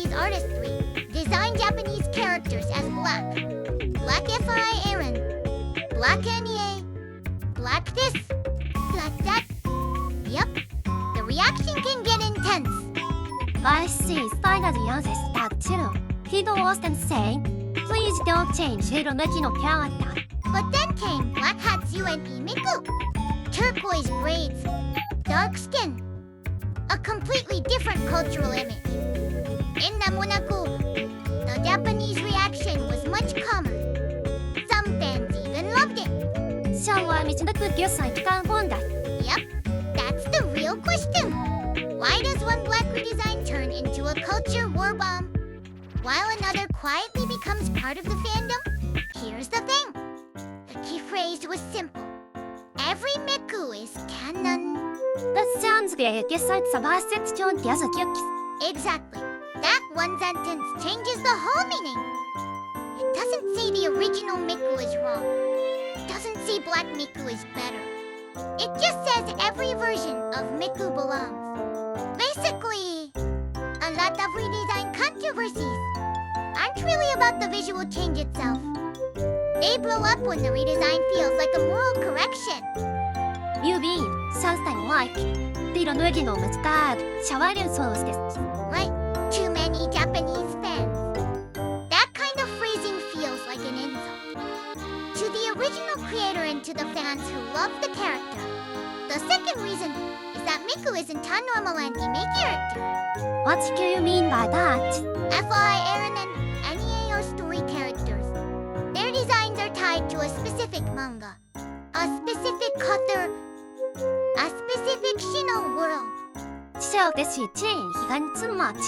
Japanese artistry, design Japanese characters as black. Black FI Aaron, Black NEA, Black this, Black that. Yep, the reaction can get intense. VOICEVOX finally answers that too. People often say, please don't change little Mickey character. But then came Black Hatsune Miku. Turquoise braids, dark skin, a completely different cultural image. In Namonaku, the Japanese reaction was much calmer. Some fans even loved it. So why is the good side on that? Yep, that's the real question. Why does one black redesign turn into a culture war bomb, while another quietly becomes part of the fandom? Here's the thing. The key phrase was simple. Every Miku is canon. That sounds great. Yes, it's a basket to guess a cookies. Exactly. That one sentence changes the whole meaning. It doesn't say the original Miku is wrong. It doesn't say Black Miku is better. It just says every version of Miku belongs. Basically, a lot of redesign controversies aren't really about the visual change itself. They blow up when the redesign feels like a moral correction. You mean something like the original was bad, shawaru source desu. Right? Too many Japanese fans. That kind of phrasing feels like an insult to the original creator and to the fans who love the character. The second reason is that Miku isn't a normal anime character. What do you mean by that? FI Aaron and NEA are story characters. Their designs are tied to a specific manga, a specific author, a specific Shino world. So this is change too much.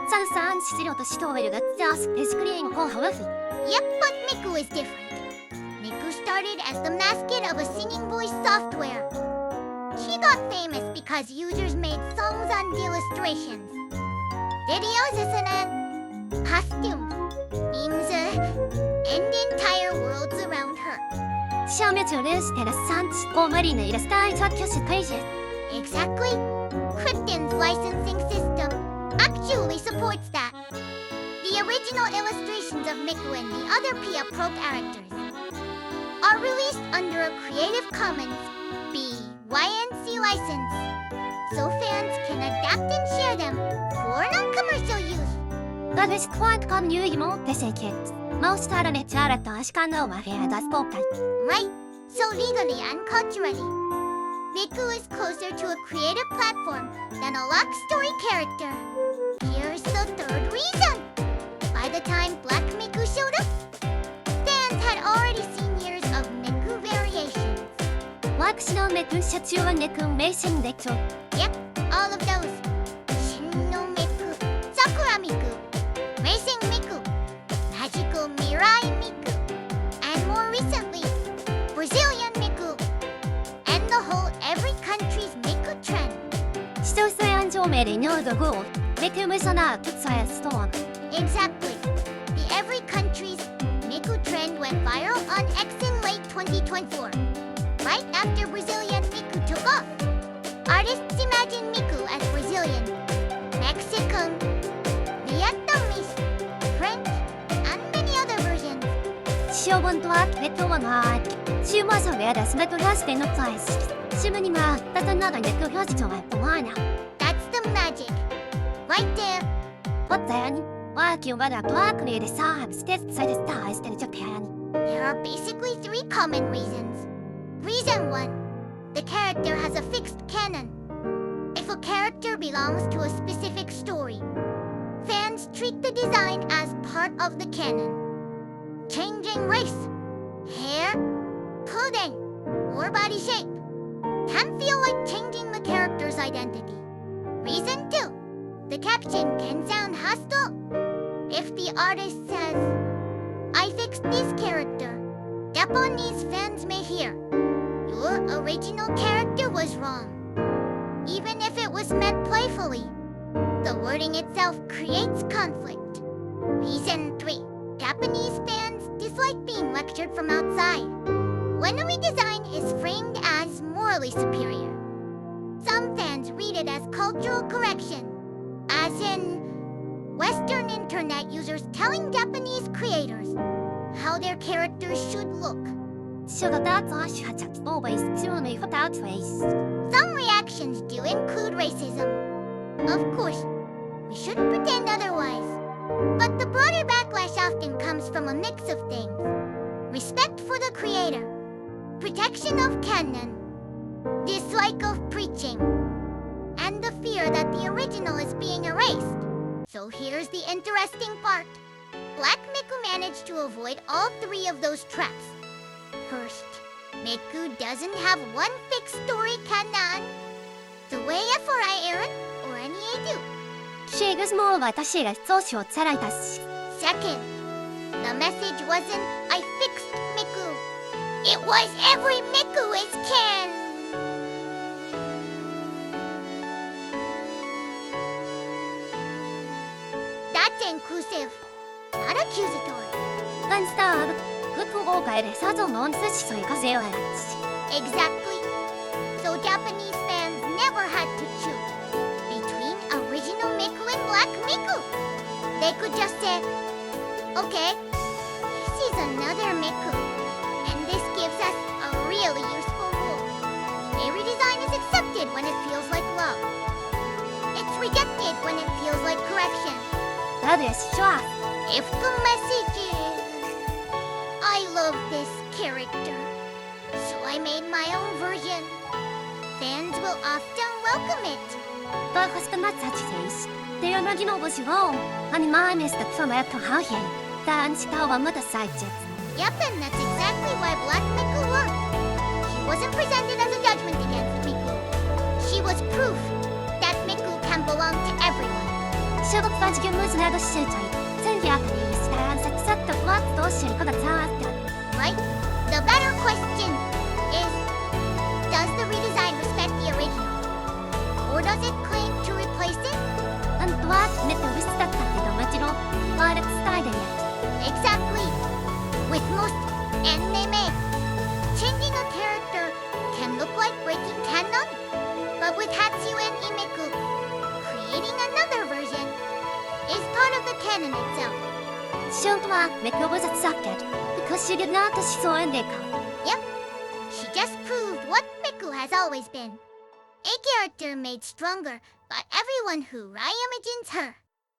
Sometimes still the story that's just basically in however. Yep, but Miku is different. Miku started as the mascot of a singing voice software. She got famous because users made songs on the illustrations, videos, and costumes, memes, and entire worlds around her. 消滅を連してる産地をマリーのイラストイ特許しクイズ Exactly. Krypton's licensing system actually supports that. The original illustrations of Miku and the other Pia Pro characters are released under a Creative Commons BYNC license, so fans can adapt and share them for non-commercial use. That is quite common more kids. Most are the character Ashkano here that's spoken. Right, so legally and culturally, Miku is closer to a creative platform than a lock story character. Here's the third reason. By the time Black Miku showed up, fans had already seen years of Miku variations. Waxno Miku Shachu and Miku Mason Decho. Yep, all of those. Shinno Miku, Sakura Miku, Racing Miku, Magical Mirai Miku, and more recently, Brazilian Miku, and the whole every country's Miku trend. 人そやん上名で尿度5 Miku Misana Tutsaya Storm. Exactly. The every country's Miku trend went viral on X in late 2024. Right after Brazilian Miku took off. Artists imagine Miku as Brazilian, Mexican, Vietnamese, French, and many other versions. シオボンとアキレットワナーキ。シウマソウェアダスメトラステのプライス。シムニマー、タタナガネク表示とはとわな。That's the magic. Right there. What then? ワーキューバダトワークリーでサーブステスサイデスターイステルジャパン。There are basically three common reasons. Reason 1. The character has a fixed canon. If a character belongs to a specific story, fans treat the design as part of the canon. Changing race, hair, clothing, or body shape can feel like changing the character's identity. Reason 2. The caption can sound hostile. If the artist says, I fixed this character, Japanese fans may hear, your original character was wrong. Even if it was meant playfully, the wording itself creates conflict. Reason 3. Japanese fans dislike being lectured from outside. When a redesign is framed as morally superior, some fans read it as cultural correction, as in, Western internet users telling Japanese creators how their characters should look. Should that has always truly without race. Some reactions do include racism. Of course, we shouldn't pretend otherwise. But the broader backlash often comes from a mix of things. Respect for the creator, protection of canon, dislike of preaching, and the fear that the original is being erased. So here's the interesting part. Black Miku managed to avoid all three of those traps. First, Miku doesn't have one fixed story canon, the way FRI Aaron or NEA do. She is more like a shit social characters. Second, the message wasn't I fixed Miku. It was every Miku is Ken. That's inclusive, not accusatory. Instead, good guy Zundamon 수시소 이거세요. Exactly. So Japanese fans never had to choose between original Miku and Black Miku. They could just say, okay, this is another Miku, and this gives us a really useful rule. A redesign is accepted when it feels like love. It's rejected when it feels like correction. That is sure. If the message is, I love this character, so I made my own version, fans will often welcome it. But what's the matter today? They are not in overshow. And my mistake from after how he. Dan Star one with the side jet. Yep, and that's exactly why Black Miku worked. She wasn't presented as a judgment against Miku. She was proof that Miku can belong to everyone. Should fudge you lose another shit. Send the Japanese fans accept the what those should got a task. Right? The better question is, does the redesign respect the original? Or does it claim to replace it? And what met the respect that the original, but it's started yet. Exactly. With most anime, changing a character can look like breaking canon. But with Hatsune Miku, creating another version is part of the canon itself. Should Miku was accepted because she did not show in the Yep. She just proved what Miku has always been. A character made stronger by everyone who reimagines her.